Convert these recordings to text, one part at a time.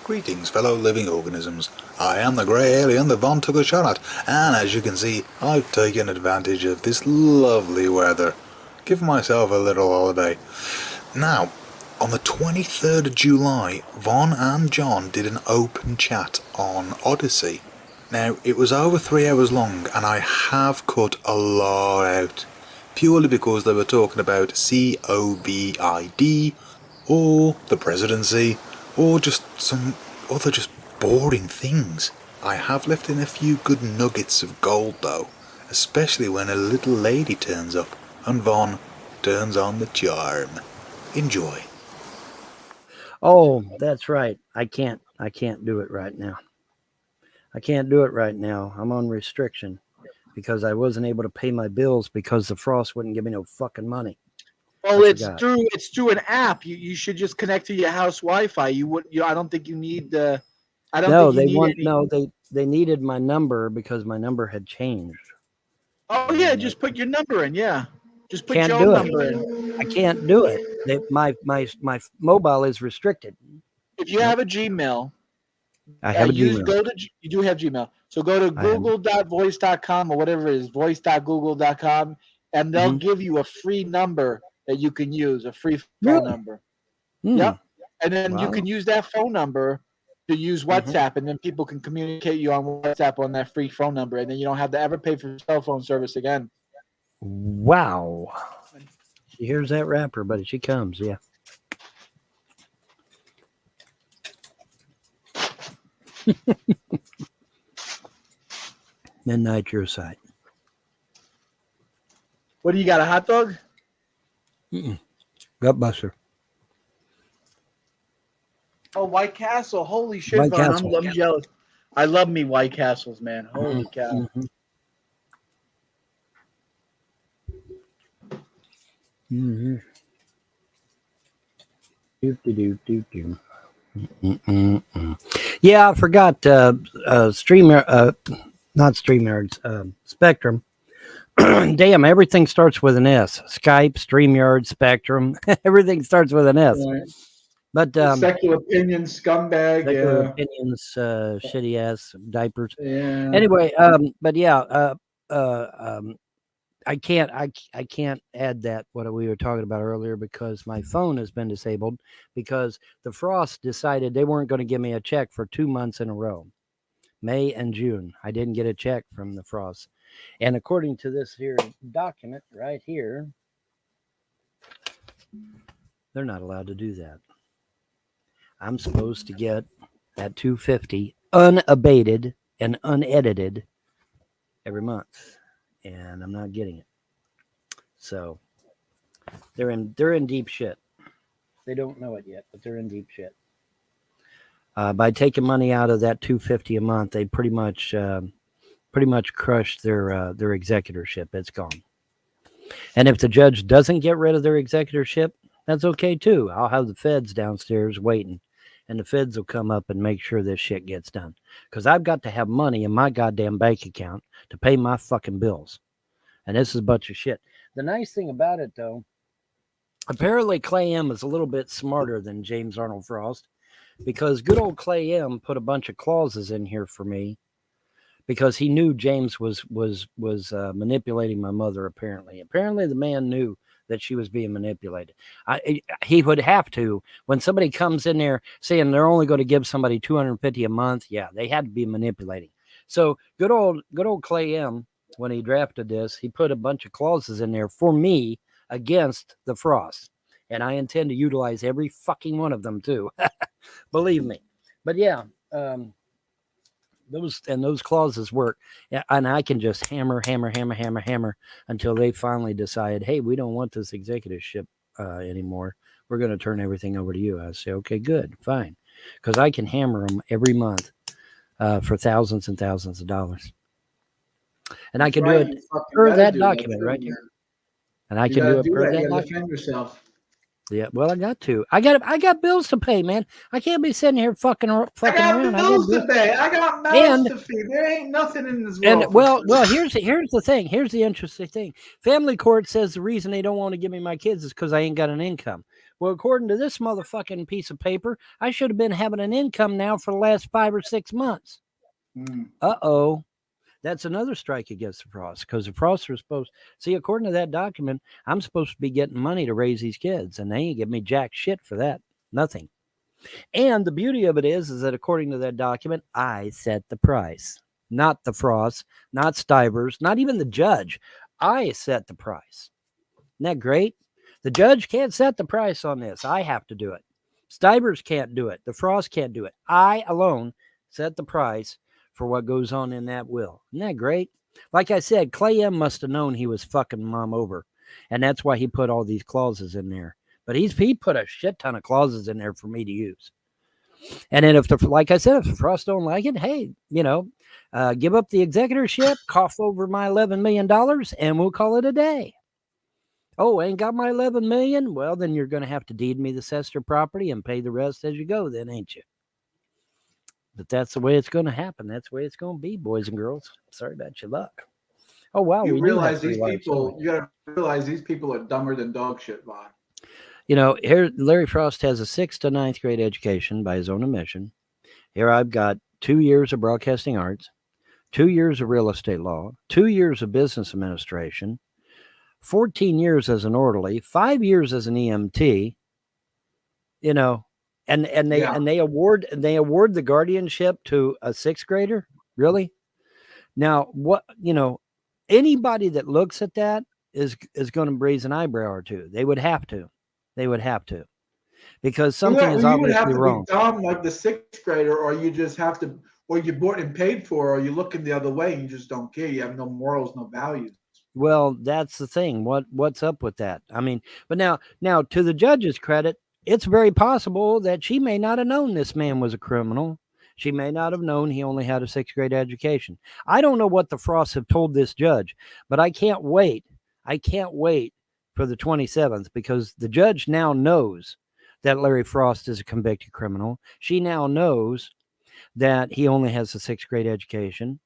Greetings, fellow living organisms. I am the grey alien that Von took a shot at, and as you can see, I've taken advantage of this lovely weather. Give myself a little holiday. Now, on the 23rd of July, Von and John did an open chat on Odyssey. Now, it was over 3 hours long, and I have cut a lot out, purely because they were talking about COVID, or the presidency, or just some other just boring things. I have left in a few good nuggets of gold though, especially when a little lady turns up and Von turns on the charm. Enjoy. Oh, that's right. I can't do it right now. I can't do it right now. I'm on restriction because I wasn't able to pay my bills because the frost wouldn't give me no fucking money. Well, it's through an app. You should just connect to your house Wi-Fi. I don't think you need the. They needed my number because my number had changed. Oh yeah, just put your number in. Yeah, just put your own number in. I can't do it. My mobile is restricted. If you have a Gmail, I have a Gmail. You do have Gmail. So go to google.voice.com or whatever it is, voice.google.com, and they'll give you a free number that you can use, a free phone number. Yep. And then you can use that phone number to use WhatsApp, and then people can communicate you on WhatsApp on that free phone number, and then you don't have to ever pay for cell phone service again. Wow. She hears that rapper, but she comes, yeah. Midnight, your side. What do you got, a hot dog? Gutbuster. Oh, White Castle. Holy shit, Vaughn. I'm jealous. I love me White Castles, man. Holy cow. Yeah, I forgot Spectrum. Damn, everything starts with an S. Skype, StreamYard, Spectrum, everything starts with an S. Right. But secular opinions, scumbag, opinions, shitty ass diapers. Yeah. Anyway, but yeah, I can't add that what we were talking about earlier because my phone has been disabled because the frost decided they weren't going to give me a check for 2 months in a row. May and June. I didn't get a check from the frost. And according to this here document right here, they're not allowed to do that. I'm supposed to get that $250 unabated and unedited every month, and I'm not getting it. So they're in deep shit. They don't know it yet, but they're in deep shit. By taking money out of that $250 a month, they pretty much crushed their executorship. It's gone. And if the judge doesn't get rid of their executorship, that's okay too. I'll have the feds downstairs waiting, and the feds will come up and make sure this shit gets done. Because I've got to have money in my goddamn bank account to pay my fucking bills. And this is a bunch of shit. The nice thing about it, though, apparently Clay M is a little bit smarter than James Arnold Frost, because good old Clay M put a bunch of clauses in here for me because he knew James was manipulating my mother. Apparently the man knew that she was being manipulated. He would have to, when somebody comes in there saying they're only going to give somebody $250 a month. Yeah, they had to be manipulating. So good old Clay M, when he drafted this, he put a bunch of clauses in there for me against the frost. And I intend to utilize every fucking one of them too. Believe me. But yeah, those clauses work. And I can just hammer until they finally decide, hey, we don't want this executorship anymore. We're going to turn everything over to you. I say, okay, good, fine. Because I can hammer them every month for thousands and thousands of dollars. And I can do it per that document right here. And I can do it per that document. Defend yourself. Yeah, well, I got to. I got bills to pay, man. I can't be sitting here fucking around. I got bills to pay. I got mouths to feed. There ain't nothing in this world. And well, here's the thing. Here's the interesting thing. Family court says the reason they don't want to give me my kids is because I ain't got an income. Well, according to this motherfucking piece of paper, I should have been having an income now for the last 5 or 6 months. Uh-oh. That's another strike against the Frost, because the Frosts are supposed, see, according to that document, I'm supposed to be getting money to raise these kids, and they ain't give me jack shit for that. Nothing. And the beauty of it is that according to that document, I set the price. Not the Frost, not Stivers, not even the judge. I set the price. Isn't that great? The judge can't set the price on this. I have to do it. Stivers can't do it. The Frost can't do it. I alone set the price for what goes on in that will. Isn't that great? Like I said, Clay M must have known he was fucking mom over. And that's why he put all these clauses in there. But he put a shit ton of clauses in there for me to use. And then if like I said, if the Frost don't like it, hey, give up the executorship, cough over my $11 million, and we'll call it a day. Oh, ain't got my 11 million? Well, then you're going to have to deed me the Sester property and pay the rest as you go then, ain't you? But that's the way it's going to happen. That's the way it's going to be, boys and girls. Sorry about your luck. Oh, wow. You realize these people, you got to realize these people are dumber than dog shit, Vaughn. Here, Larry Frost has a 6th to 9th grade education by his own admission. Here I've got 2 years of broadcasting arts, 2 years of real estate law, 2 years of business administration, 14 years as an orderly, 5 years as an EMT, and they award the guardianship to a 6th grader. Really? Now, what, anybody that looks at that is going to raise an eyebrow or two. They would have to. Because something is obviously wrong. You would have to be dumb like the 6th grader, or you just have to, or you're bought and paid for, or you're looking the other way and you just don't care. You have no morals, no values. Well, that's the thing. What's up with that? I mean, but now to the judge's credit, it's very possible that she may not have known this man was a criminal. She may not have known he only had a 6th grade education. I don't know what the Frosts have told this judge, but I can't wait. I can't wait for the 27th, because the judge now knows that Larry Frost is a convicted criminal. She now knows that he only has a 6th grade education.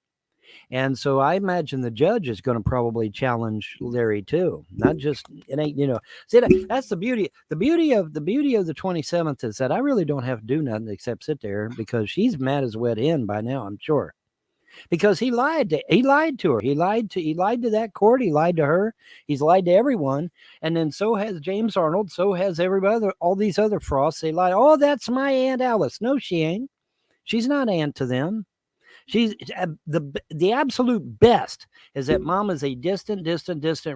And so I imagine the judge is going to probably challenge Larry too. Not just, it ain't, see, that's the beauty. The beauty of the 27th is that I really don't have to do nothing except sit there, because she's mad as a wet hen by now, I'm sure. Because he lied to her. He lied to that court. He lied to her. He's lied to everyone. And then so has James Arnold. So has everybody, all these other Frosts. They lied. Oh, that's my Aunt Alice. No, she ain't. She's not aunt to them. She's the absolute best is that mom is a distant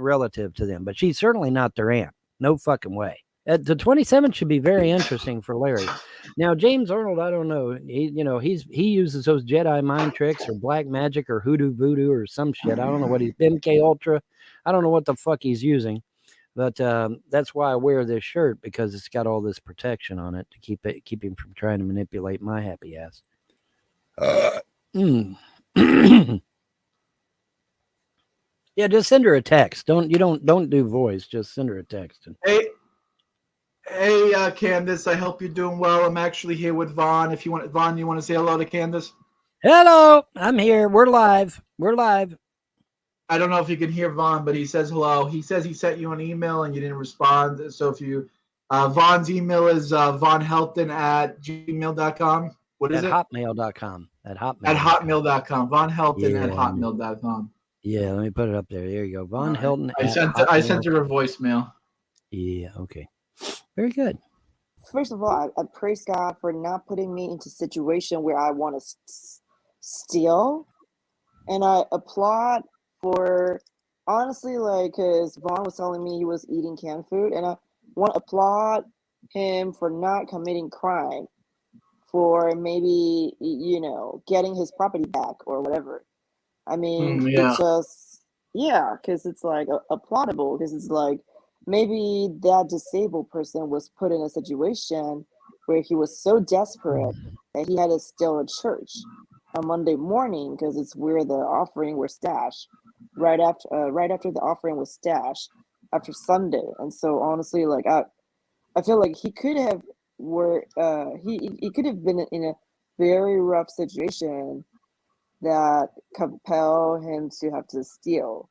relative to them, but she's certainly not their aunt. No fucking way. The 27th should be very interesting for Larry. Now, James Arnold, I don't know. He uses those Jedi mind tricks or black magic or hoodoo voodoo or some shit. I don't know what he's MK Ultra. I don't know what the fuck he's using, but that's why I wear this shirt, because it's got all this protection on it to keep him from trying to manipulate my happy ass. Yeah, just send her a text. Don't do voice. Just send her a text. Hey, Candace. I hope you're doing well. I'm actually here with Vaughn. If you want, Vaughn, you want to say hello to Candace? Hello, I'm here. We're live. I don't know if you can hear Vaughn, but he says hello. He says he sent you an email and you didn't respond. So if you, Vaughn's email is vaughnhelton@gmail.com. What is it? Hotmail.com. At hotmail.com. Von Helton at hotmail.com. Yeah, let me put it up there. There you go. Von Helton. I sent her a voicemail. Yeah, okay. Very good. First of all, I praise God for not putting me into a situation where I want to steal. And I applaud for, honestly, because Vaughn was telling me he was eating canned food. And I want to applaud him for not committing crime, for maybe, getting his property back or whatever. I mean, It's just, because it's applaudable, because it's maybe that disabled person was put in a situation where he was so desperate that he had to steal a church on Monday morning, because it's where the offering was stashed, right after the offering was stashed after Sunday. And so honestly, I feel like he could have he could have been in a very rough situation that compel him to have to steal.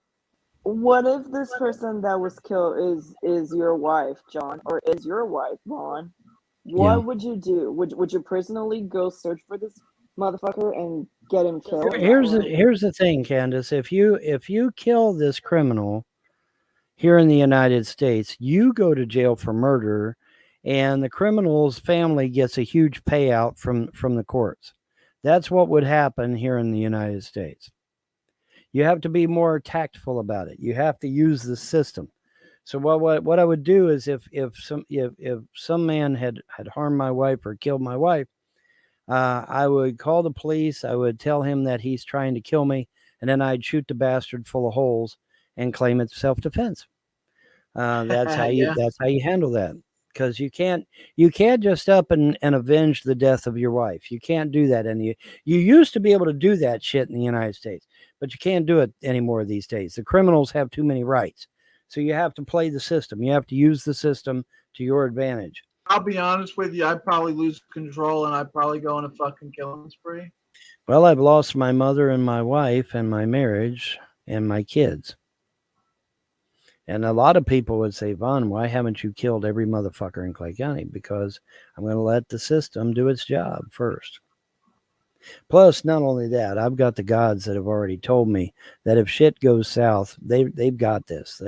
What if this person that was killed is your wife, John, or is your wife, Vaughn? Yeah. What would you do? Would you personally go search for this motherfucker and get him killed? Here's the thing, Candace. If you kill this criminal here in the United States, you go to jail for murder, and the criminal's family gets a huge payout from the courts. That's what would happen here in the United States. You have to be more tactful about it. You have to use the system. So what I would do is if some man had harmed my wife or killed my wife, I would call the police. I would tell him that he's trying to kill me, and then I'd shoot the bastard full of holes and claim it's self-defense. That's how you Yeah. that's how you handle that. Because you can't just up and avenge the death of your wife. You can't do that. And you used to be able to do that shit in the United States, but you can't do it anymore these days. The criminals have too many rights. So you have to play the system. You have to use the system to your advantage. I'll be honest with you. I'd probably lose control and I'd probably go on a fucking killing spree. Well, I've lost my mother and my wife and my marriage and my kids. And a lot of people would say, Vaughn, why haven't you killed every motherfucker in Clay County? Because I'm going to let the system do its job first. Plus, not only that, I've got the gods that have already told me that if shit goes south, they've got this.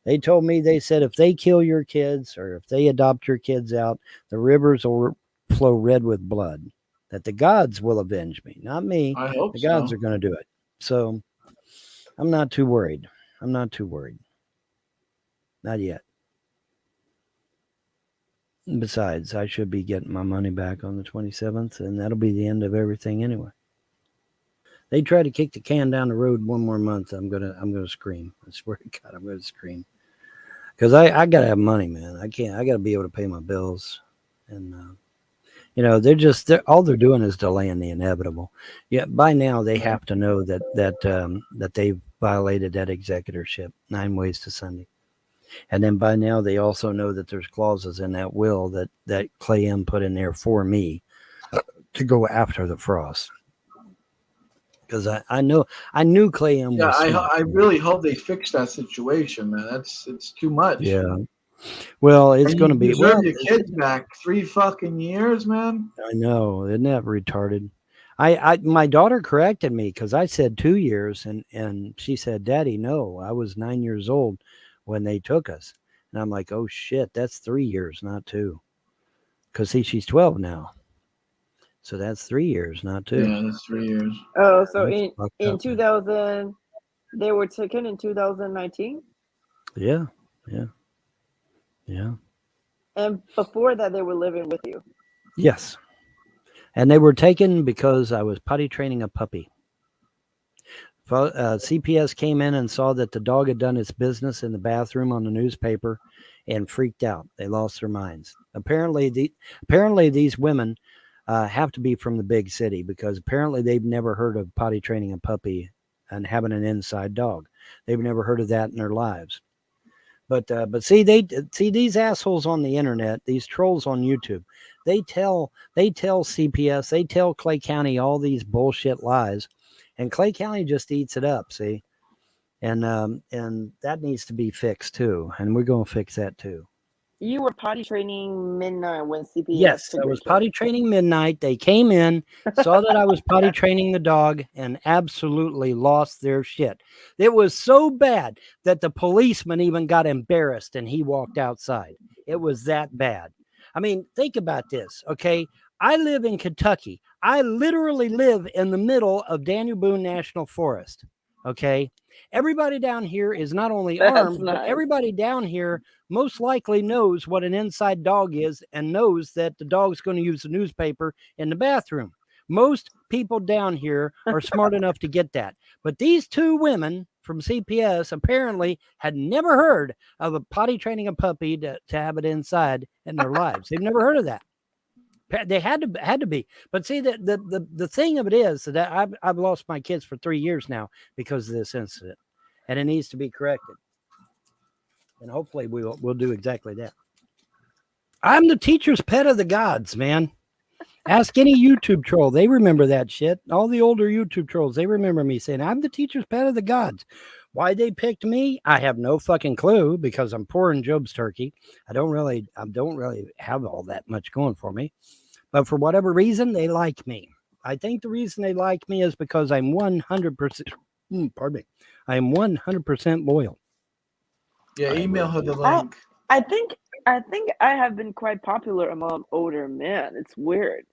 They told me, they said, if they kill your kids or if they adopt your kids out, the rivers will flow red with blood. That the gods will avenge me, not me. I hope the gods so. are going to do it. So I'm not too worried. Not yet. Besides, I should be getting my money back on the 27th, and that'll be the end of everything anyway. They try to kick the can down the road one more month, I'm gonna scream. I swear to God, I'm gonna scream. Because I gotta have money, man. I gotta be able to pay my bills. And all they're doing is delaying the inevitable. Yeah, by now they have to know that they've violated that executorship, 9 ways to Sunday. And then by now they also know that there's clauses in that will that Clay M put in there for me to go after the Frost. Because I knew Clay M was smart. I really hope they fix that situation, man. It's too much. Yeah. Well, it's going to be. Deserve your kids back 3 fucking years, man. I know, isn't that retarded? My daughter corrected me because I said 2 years, and she said, "Daddy, no, I was 9 years old when they took us." And I'm like, "Oh shit, that's 3 years, not 2." Because see, she's 12 now, so that's 3 years, not 2. Yeah, that's 3 years. Oh, so in 2000, they were taken in 2019. Yeah. And before that, they were living with you. Yes. And they were taken because I was potty training a puppy. CPS came in and saw that the dog had done its business in the bathroom on the newspaper and freaked out. They lost their minds. Apparently these women have to be from the big city because apparently they've never heard of potty training a puppy and having an inside dog. They've never heard of that in their lives. But see these assholes on the internet, these trolls on YouTube, they tell CPS, they tell Clay County all these bullshit lies, and Clay County just eats it up. See, and that needs to be fixed too, and we're going to fix that too. You were potty training midnight when CPS. Yes, I was potty training midnight. They came in, saw that I was potty training the dog, and absolutely lost their shit. It was so bad that the policeman even got embarrassed and he walked outside. It was that bad. I mean, think about this, okay? I live in Kentucky. I literally live in the middle of Daniel Boone National Forest, okay? Everybody down here is not only armed, but everybody down here most likely knows what an inside dog is and knows that the dog's going to use the newspaper in the bathroom. Most people down here are smart enough to get that. But these 2 women from CPS apparently had never heard of a potty training a puppy to have it inside in their lives. They've never heard of that. They had to be. But see, the thing of it is that I've lost my kids for 3 years now because of this incident, and it needs to be corrected. And hopefully we'll do exactly that. I'm the teacher's pet of the gods, man. Ask any YouTube troll. They remember that shit. All the older YouTube trolls, they remember me saying, I'm the teacher's pet of the gods. Why they picked me, I have no fucking clue because I'm poor in Job's turkey. I don't really have all that much going for me. But for whatever reason, they like me. I think the reason they like me is because I'm 100%. Pardon me. I am 100% loyal. Yeah, email her the I link. I think I have been quite popular among older men. It's weird.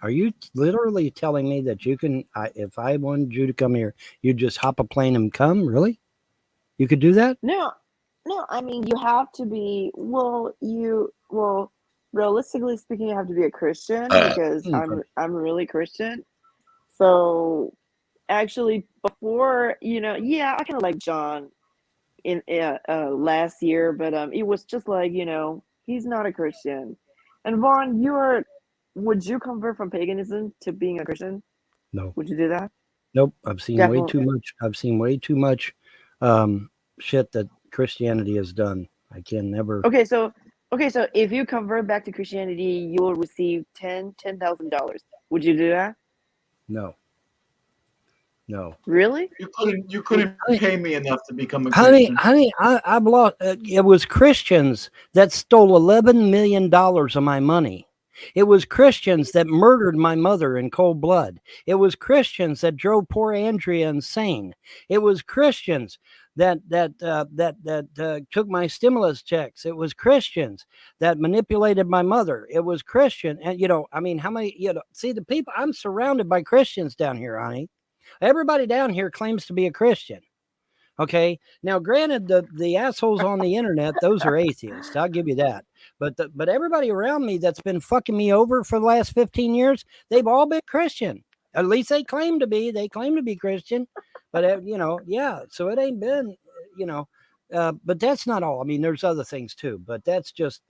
Are you literally telling me that you can, if I wanted you to come here, you'd just hop a plane and come? Really? You could do that? No, I mean you have to be realistically speaking, you have to be a Christian because I'm really Christian. So actually, before yeah, I kind of like John in last year, but it was just like he's not a Christian. And Vaughn, would you convert from paganism to being a Christian? No. Would you do that? Nope. I've seen Definitely. way too much. I've seen way too much shit that Christianity has done. I can never. Okay, so if you convert back to Christianity, you will receive $10,000. Would you do that? No. Really? You couldn't pay me enough to become a Honey, Christian. I've lost. It was Christians that stole $11 million of my money. It was Christians that murdered my mother in cold blood. It was Christians that drove poor Andrea insane. It was Christians that took my stimulus checks. It was Christians that manipulated my mother. It was Christian, and I mean, how many? See the people. I'm surrounded by Christians down here, honey. Everybody down here claims to be a Christian. Okay. Now, granted, the assholes on the internet, those are atheists. I'll give you that. But everybody around me that's been fucking me over for the last 15 years, they've all been Christian. At least they claim to be. They claim to be Christian. But yeah. So it ain't been, but that's not all. I mean, there's other things too. But that's just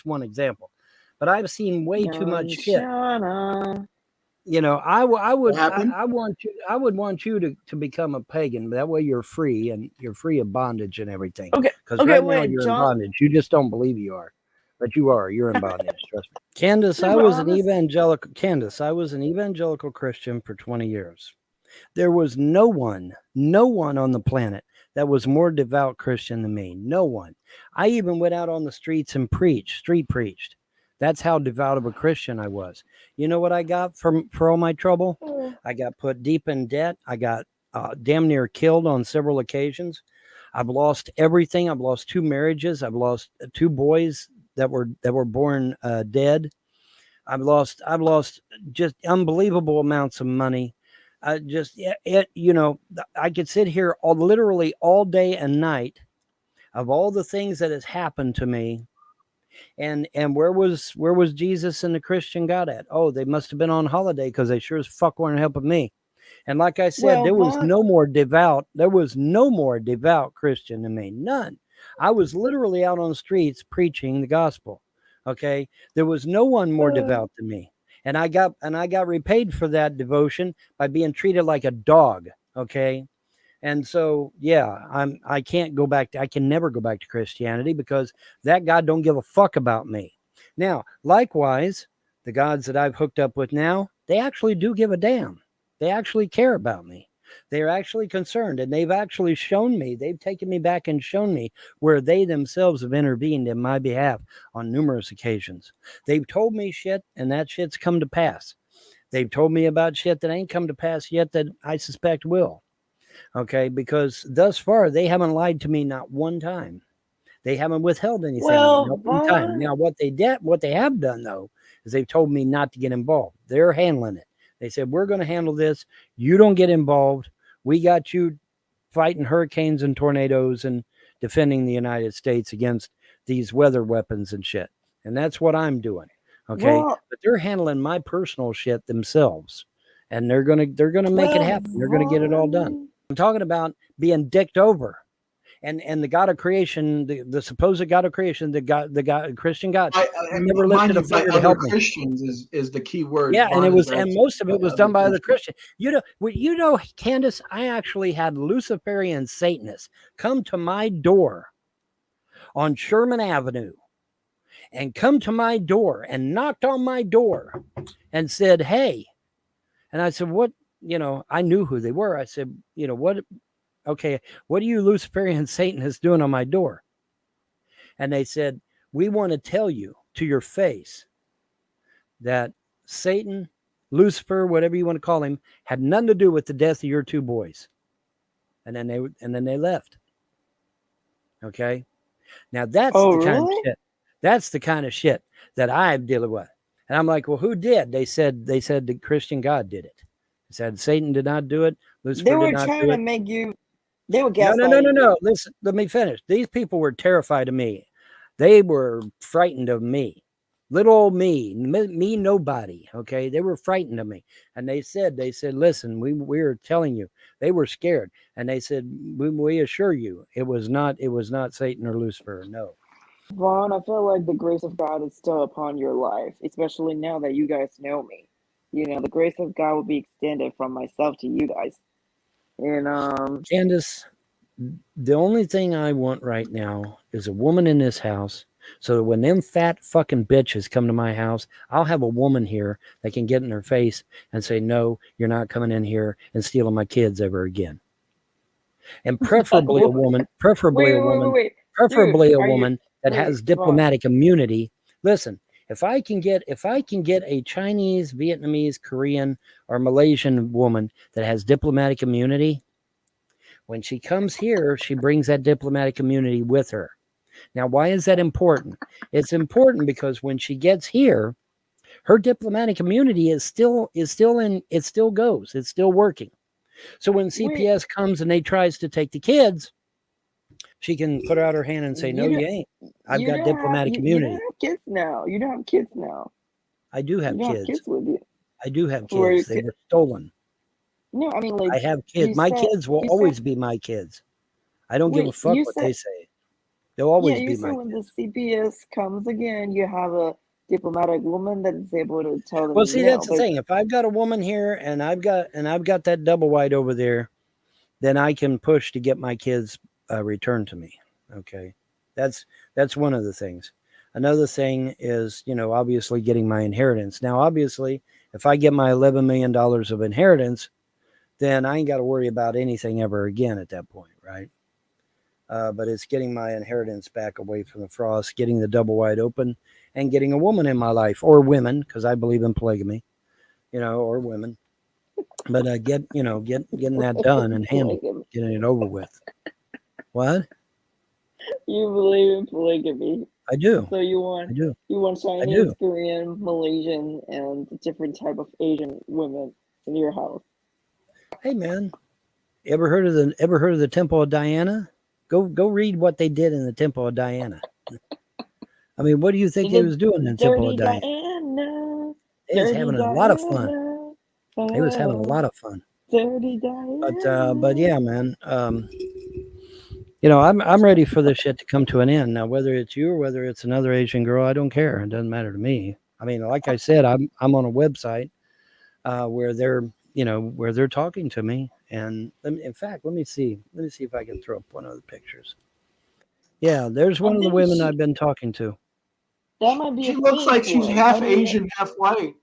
one example. But I've seen way too much shit. I would want you to become a pagan. That way you're free and you're free of bondage and everything. Okay. Because now you're in bondage. You just don't believe you are, but you are. You're in bondage. Trust me. Candace, I was an evangelical. Candace, I was an evangelical Christian for 20 years. There was no one on the planet that was more devout Christian than me. No one. I even went out on the streets and street preached. That's how devout of a Christian I was. You know what I got for all my trouble? I got put deep in debt. I got damn near killed on several occasions. I've lost everything. I've lost 2 marriages. I've lost 2 boys that were born dead. I've lost just unbelievable amounts of money. I could sit here literally all day and night of all the things that has happened to me. And where was Jesus and the Christian God at? Oh, they must have been on holiday because they sure as fuck weren't helping me. And like I said, there was no more devout Christian than me. None. I was literally out on the streets preaching the gospel. Okay. There was no one more devout than me. And I got repaid for that devotion by being treated like a dog. Okay. And so, yeah, I can't go back. I can never go back to Christianity because that God don't give a fuck about me. Now, likewise, the gods that I've hooked up with now, they actually do give a damn. They actually care about me. They're actually concerned, and they've actually shown me. They've taken me back and shown me where they themselves have intervened in my behalf on numerous occasions. They've told me shit, and that shit's come to pass. They've told me about shit that ain't come to pass yet that I suspect will. Okay, because thus far they haven't lied to me not one time. They haven't withheld anything not one time. Now, what they have done though is they've told me not to get involved. They're handling it. They said, we're going to handle this. You don't get involved. We got you fighting hurricanes and tornadoes and defending the United States against these weather weapons and shit. And that's what I'm doing. Okay, but they're handling my personal shit themselves, and they're gonna make it happen. They're gonna get it all done. I'm talking about being dicked over, and the God of creation, the supposed God of creation, the God Christian God, never lifted a finger to help me. Christians is the key word. Yeah, and most of it was done by other Christians. Candace, I actually had Luciferian Satanists come to my door on Sherman Avenue, and come to my door and knocked on my door and said, "Hey," and I said, "What?" I knew who they were. I said, "What okay, what are you Luciferian Satanists doing on my door? And they said, we want to tell you to your face that Satan, Lucifer, whatever you want to call him, had nothing to do with the death of your two boys. And then they left. Okay. Now that's Oh, the kind of really? shit. That's the kind of shit that I'm dealing with. And I'm like, well, who did? They said the Christian God did it. They said Satan did not do it. Lucifer They were did not trying do to it. make you. They were No. gaslighting you. Listen, let me finish. These people were terrified of me. They were frightened of me. Little old me nobody. Okay. They were frightened of me. And they said, listen, we are telling you. They were scared. And they said, we assure you, it was not Satan or Lucifer. No. Vaughn, I feel like the grace of God is still upon your life, especially now that you guys know me. You know, the grace of God will be extended from myself to you guys. And Candace, the only thing I want right now is a woman in this house. So that when them fat fucking bitches come to my house, I'll have a woman here that can get in their face and say, no, you're not coming in here and stealing my kids ever again. And preferably a woman, wait. Dude, preferably a are you woman that wait, has Vaughn, diplomatic immunity. Listen, if I can get a Chinese, Vietnamese, Korean, or Malaysian woman that has diplomatic immunity, when she comes here, she brings that diplomatic immunity with her. Now, why is that important? It's important because when she gets here, her diplomatic immunity is still in, it still goes, it's still working. So when wait, CPS comes and they tries to take the kids, she can put out her hand and say, no, you you ain't. I've got diplomatic immunity. don't have kids now. You don't have kids now. I do have You don't have kids. kids with you. I do have Where kids. They were stolen. no, I mean, like I have you kids. My said, kids will always be my kids. I don't give a wait, fuck you what said, they say. They'll yeah, always you be said my when kids. the CPS comes again, you have a diplomatic woman that is able to tell Well, them see, no. that's the But thing. If I've got a woman here and I've got that double wide over there, then I can push to get my kids returned to me. Okay, that's one of the things. Another thing is, obviously getting my inheritance. Now, obviously, if I get my $11 million of inheritance, then I ain't got to worry about anything ever again at that point, right? But it's getting my inheritance back away from the frost, getting the double wide open, and getting a woman in my life, or women, because I believe in polygamy, or women. But getting that done and handled, polygamy. getting it over with. What? You believe in polygamy. I do. So you want I do. Chinese, Korean, Malaysian, and different type of Asian women in your house. Hey man, ever heard of the Temple of Diana? Go read what they did in the Temple of Diana. I mean, what do you think they was doing in the Temple of Diana? They was having a lot of fun. They was having a lot of fun. Dirty Diana. But yeah, man. I'm ready for this shit to come to an end. Now, whether it's you or whether it's another Asian girl, I don't care. It doesn't matter to me. I mean, like I said, I'm on a website where they're talking to me. And in fact, let me see if I can throw up one of the pictures. Yeah, there's one of the women I've been talking to. That might be. She looks like she's half Asian, half white.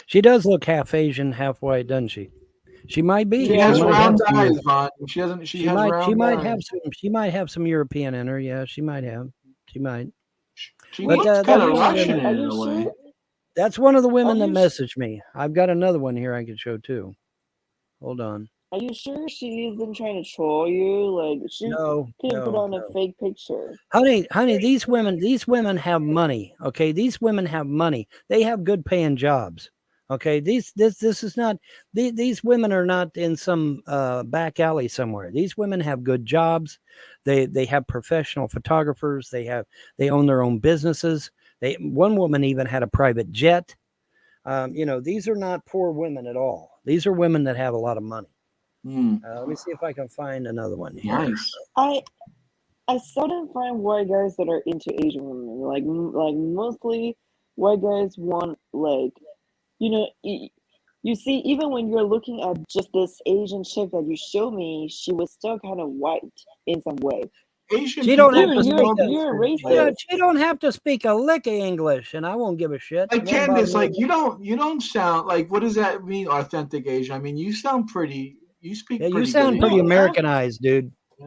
She does look half Asian, half white, doesn't she? She might be. She has round eyes, Vaughn. She has round eyes. She might have some European in her. Yeah, she might have. She might. She looks kind of Russian in a way. That's one of the women that messaged me. I've got another one here I could show too. Hold on. Are you sure she isn't trying to troll you? Like she couldn't put on a fake picture. Honey, these women have money. Okay, these women have money. They have good paying jobs. Okay, this is not. These women are not in some back alley somewhere. These women have good jobs. They have professional photographers. They own their own businesses. One woman even had a private jet. These are not poor women at all. These are women that have a lot of money. Let me see if I can find another one here. Nice. I seldom find white guys that are into Asian women. Like mostly white guys want you see, even when you're looking at just this Asian chick that you showed me, she was still kind of white in some way. Asian she don't have to you're racist. She don't have to speak a lick of English, and I won't give a shit. Like Candace, like you don't sound like, what does that mean, authentic Asian? I mean, you sound pretty You speak Yeah, you pretty sound good pretty English. Americanized, dude. Yeah.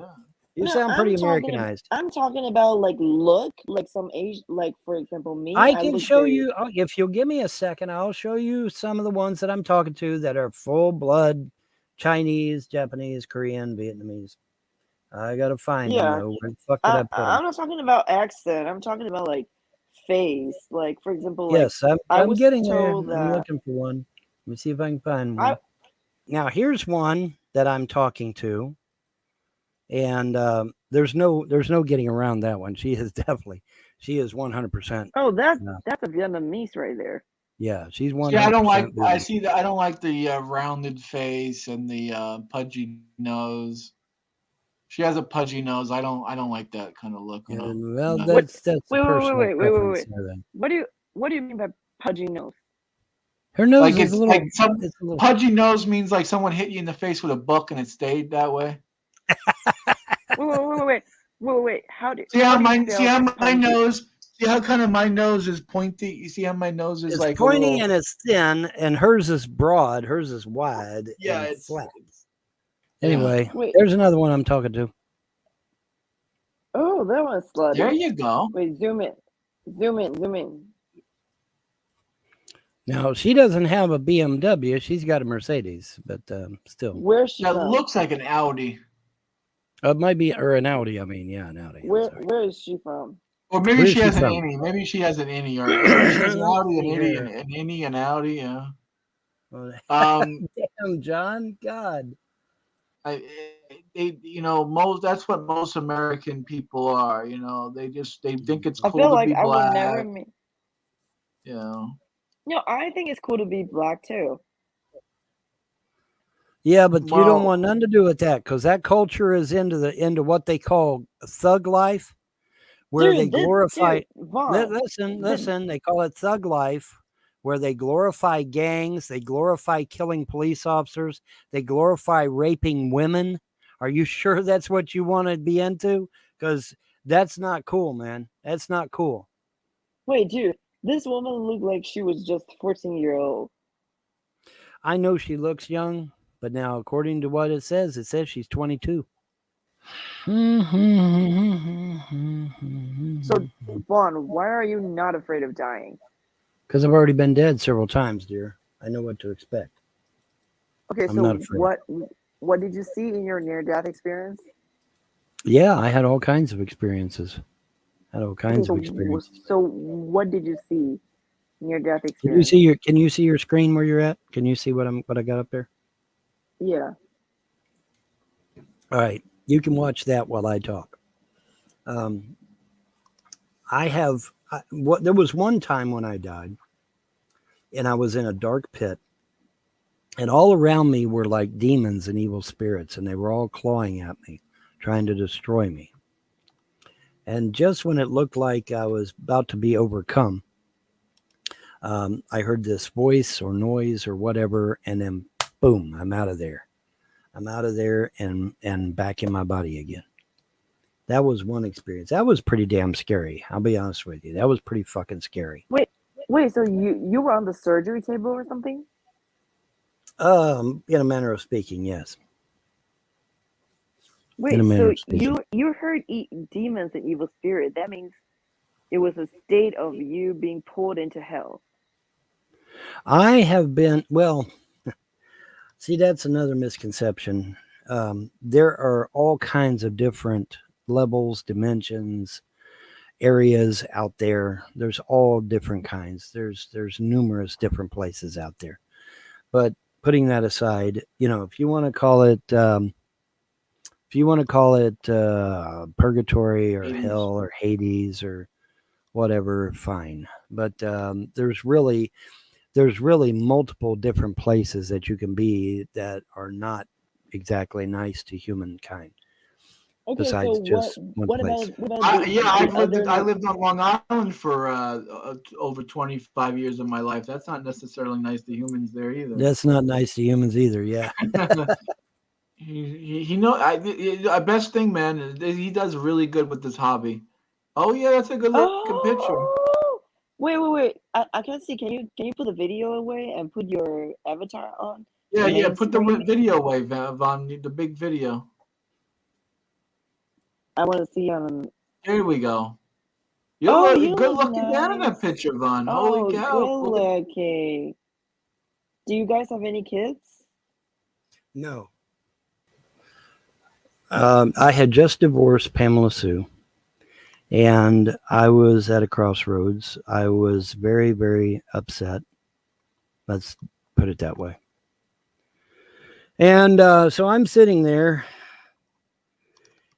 You No, sound pretty Americanized. I'm talking about like look, like some age, like for example, me. I I can look show very. you if you'll give me a second. I'll show you some of the ones that I'm talking to that are full blood Chinese, Japanese, Korean, Vietnamese. I gotta find them Yeah, though. Where the fuck did I put them? I'm not talking about accent. I'm talking about like face. Like for example, like Yes, I I'm was getting there. told I'm that looking for one. Let me see if I can find I one. Now here's one that I'm talking to, and there's no getting around that one. She is 100%. oh that's a Vietnamese right there. Yeah, she's See, I don't like. 100% I Vietnamese. see that. I don't like the rounded face and the pudgy nose. She has a pudgy nose. I don't. I don't like that kind of look. On And, well, a, What? that's a Wait, wait, wait, personal wait, wait, wait, preference wait. there. Then What do you mean by pudgy nose? her nose like is a it's little. like some It's a little. pudgy nose means like someone hit you in the face with a book and it stayed that way. Wait. See How how do you my see spell how my pudgy? nose. See how kind of my nose is pointy. You see how my nose is It's like a pointy little. and it's thin, and hers is broad. Hers is wide Yeah, and flat. yeah. Anyway, Wait. there's another one I'm talking to. Oh, that one's slutty. There you go. Wait, zoom in. Now she doesn't have a BMW; she's got a Mercedes, but still, Where's she That from? looks like an Audi, it might be or an Audi. I mean, yeah, an Audi. I'm sorry. Where is she from? or maybe Where is she she has an from? innie. Maybe she has an innie, or maybe she has an Let's Audi, an see innie, here. an innie, an Audi. Yeah. Well, Um, damn, John, God. most that's what most American people are. They think it's I cool feel to like be I would never black. meet. You know, No, I think it's cool to be black too. Yeah, but you don't well, want nothing to do with that because that culture is into what they call thug life, where they glorify. Vaughn, Listen. They call it thug life, where they glorify gangs, they glorify killing police officers, they glorify raping women. Are you sure that's what you want to be into? Because that's not cool, man. That's not cool. wait, dude, this woman looked like she was just 14-year-old. I know she looks young, but now according to what it says she's 22. So, Vaughn, why are you not afraid of dying? Because I've already been dead several times, dear. I know what to expect. Okay, I'm so not afraid. what did you see in your near-death experience? Yeah, I had all kinds of experiences. So what did you see near-death experience? Can you see your screen where you're at? Can you see what I got up there? Yeah. All right, you can watch that while I talk. There was one time when I died, and I was in a dark pit, and all around me were like demons and evil spirits, and they were all clawing at me, trying to destroy me. And just when it looked like I was about to be overcome, I heard this voice or noise or whatever, and then boom, I'm out of there. I'm out of there and back in my body again. That was one experience. That was pretty damn scary. I'll be honest with you. That was pretty fucking scary. Wait, so you were on the surgery table or something? In a manner of speaking, yes. Wait, so you heard demons and evil spirit. That means it was a state of you being pulled into hell. I have been, well, see, that's another misconception. There are all kinds of different levels, dimensions, areas out there. There's all different kinds. There's numerous different places out there. But putting that aside, if you want to call it purgatory or Hades. hell or Hades or whatever, fine. But there's really multiple different places that you can be that are not exactly nice to humankind. Okay, besides so just one place. I lived on Long Island for over 25 years of my life. That's not necessarily nice to humans there either. That's not nice to humans either. Yeah. The best thing, man, is he does really good with this hobby. Oh yeah, that's a good looking picture. Wait. I can't see. Can you put the video away and put your avatar on? Yeah. Put the screen? video away, Von. The big video. I want to see There we go. You Oh, look you good look looking down in that nice. picture, Von. Holy Oh, cow. good looking. Do you guys have any kids? No. I had just divorced Pamela Sue, and I was at a crossroads. I was very, very upset. Let's put it that way. And so I'm sitting there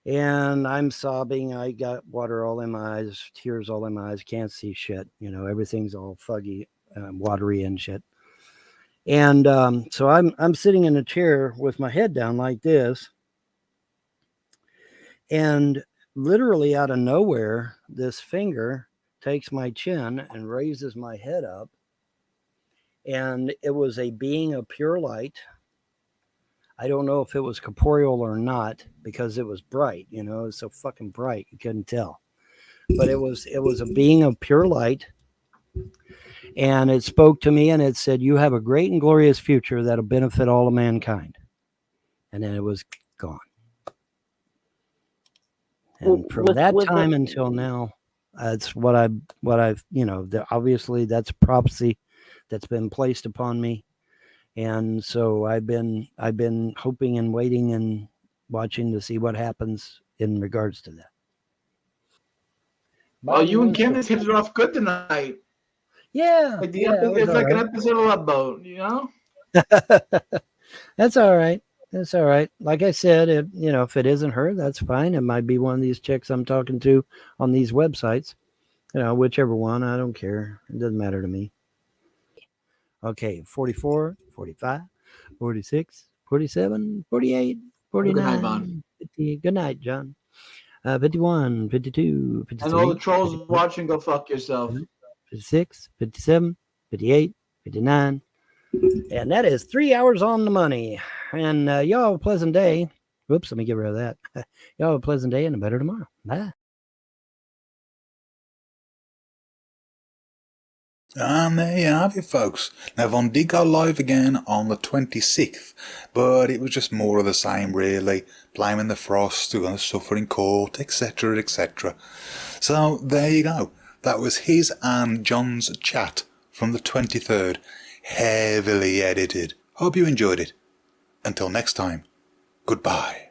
and I'm sobbing. I got water all in my eyes, tears all in my eyes. Can't see shit. Everything's all foggy, watery and shit. And so I'm sitting in a chair with my head down like this. And literally out of nowhere, this finger takes my chin and raises my head up. And it was a being of pure light. I don't know if it was corporeal or not because it was bright, it was so fucking bright you couldn't tell. But it was a being of pure light, and it spoke to me and it said, "You have a great and glorious future that'll benefit all of mankind." And then it was gone. And from that time until now, that's what I've obviously that's prophecy that's been placed upon me. And so I've been hoping and waiting and watching to see what happens in regards to that. Well, you and Candace hit it off good tonight. Yeah. It's like an episode of Love Boat, That's all right. That's all right. Like I said, if it isn't her, that's fine. It might be one of these chicks I'm talking to on these websites. Whichever one, I don't care. It doesn't matter to me. Okay, 44, 45, 46, 47, 48, 49, 50. Good night, John. 51, 52, 53. And all the trolls 54, watching, go fuck yourself. 56, 57, 58, 59. And that is 3 hours on the money. And y'all have a pleasant day. Whoops, let me get rid of that. Y'all have a pleasant day and a better tomorrow. Bye. And there you have it, folks. Now, Von did go live again on the 26th, but it was just more of the same, really. Blaming the frost, we're going to suffer in court, etc., etc. So, there you go. That was his and John's chat from the 23rd. Heavily edited. Hope you enjoyed it. Until next time, goodbye.